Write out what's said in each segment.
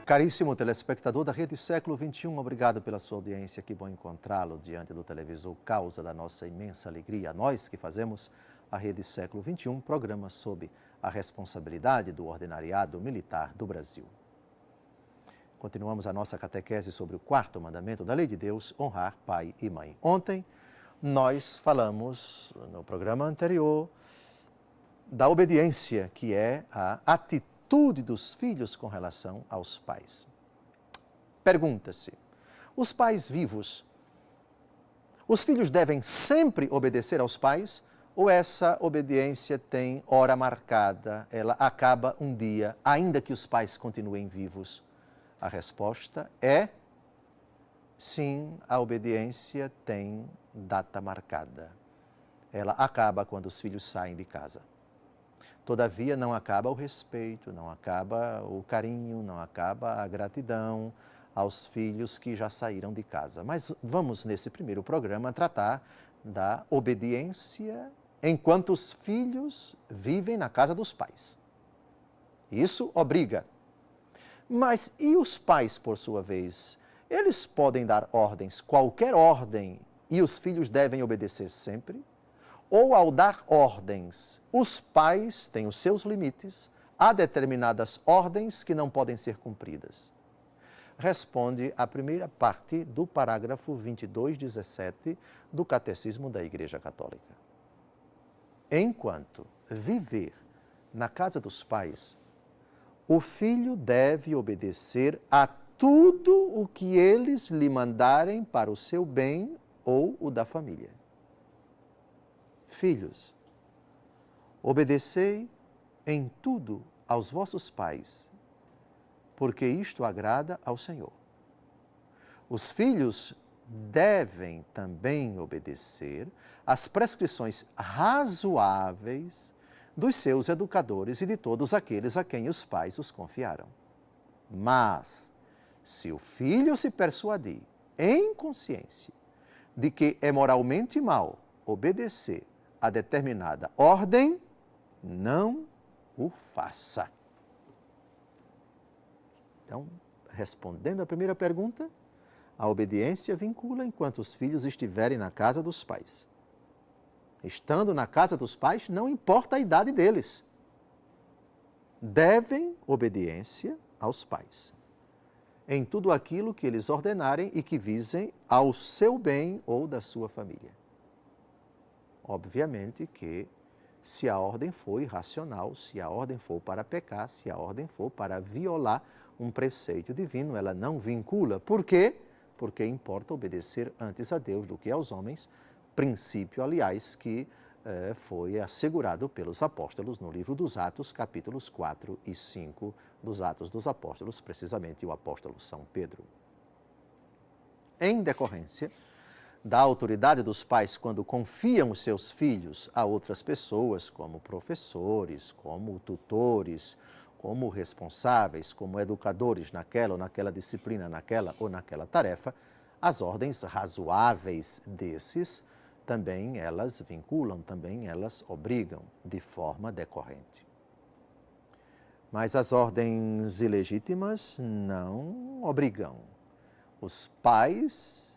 Caríssimo telespectador da Rede Século XXI, obrigado pela sua audiência. Que bom encontrá-lo diante do televisor, causa da nossa imensa alegria. Nós que fazemos a Rede Século XXI, programa sob a responsabilidade do Ordinariado Militar do Brasil. Continuamos a nossa catequese sobre o quarto mandamento da Lei de Deus, honrar pai e mãe. Ontem nós falamos, no programa anterior, da obediência, que é a atitude dos filhos com relação aos pais. Pergunta-se, os pais vivos, os filhos devem sempre obedecer aos pais ou essa obediência tem hora marcada, ela acaba um dia, ainda que os pais continuem vivos? A resposta é sim, a obediência tem data marcada. Ela acaba quando os filhos saem de casa. Todavia, não acaba o respeito, não acaba o carinho, não acaba a gratidão aos filhos que já saíram de casa. Mas vamos, nesse primeiro programa, tratar da obediência enquanto os filhos vivem na casa dos pais. Isso obriga. Mas e os pais, por sua vez? Eles podem dar ordens, qualquer ordem, e os filhos devem obedecer sempre? Ou ao dar ordens, os pais têm os seus limites, há determinadas ordens que não podem ser cumpridas? Responde a primeira parte do parágrafo 2217 do Catecismo da Igreja Católica. Enquanto viver na casa dos pais, o filho deve obedecer a tudo o que eles lhe mandarem para o seu bem ou o da família. Filhos, obedecei em tudo aos vossos pais, porque isto agrada ao Senhor. Os filhos devem também obedecer às prescrições razoáveis dos seus educadores e de todos aqueles a quem os pais os confiaram. Mas, se o filho se persuadir, em consciência, de que é moralmente mal obedecer a determinada ordem, não o faça. Então, respondendo à primeira pergunta, a obediência vincula enquanto os filhos estiverem na casa dos pais. Estando na casa dos pais, não importa a idade deles. Devem obediência aos pais em tudo aquilo que eles ordenarem e que visem ao seu bem ou da sua família. Obviamente que, se a ordem for irracional, se a ordem for para pecar, se a ordem for para violar um preceito divino, ela não vincula. Por quê? Porque importa obedecer antes a Deus do que aos homens, princípio, aliás, que foi assegurado pelos apóstolos no livro dos Atos, capítulos 4 e 5 dos Atos dos Apóstolos, precisamente o apóstolo São Pedro. Em decorrência da autoridade dos pais quando confiam os seus filhos a outras pessoas, como professores, como tutores, como responsáveis, como educadores naquela ou naquela disciplina, naquela ou naquela tarefa, as ordens razoáveis desses também elas vinculam, também elas obrigam de forma decorrente. Mas as ordens ilegítimas não obrigam. Os pais,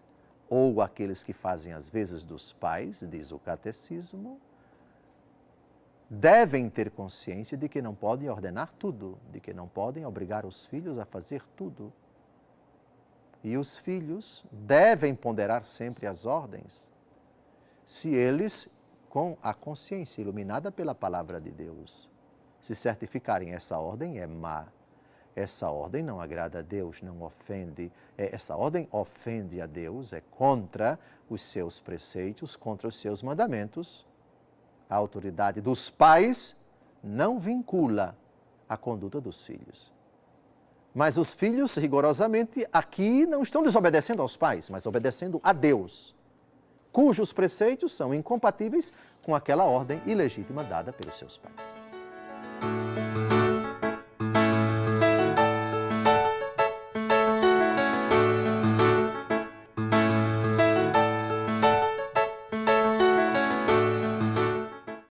ou aqueles que fazem as vezes dos pais, diz o catecismo, devem ter consciência de que não podem ordenar tudo, de que não podem obrigar os filhos a fazer tudo. E os filhos devem ponderar sempre as ordens, se eles, com a consciência iluminada pela palavra de Deus, se certificarem essa ordem é má, essa ordem não agrada a Deus, não ofende, essa ordem ofende a Deus, é contra os seus preceitos, contra os seus mandamentos. A autoridade dos pais não vincula a conduta dos filhos. Mas os filhos, rigorosamente, aqui não estão desobedecendo aos pais, mas obedecendo a Deus, cujos preceitos são incompatíveis com aquela ordem ilegítima dada pelos seus pais.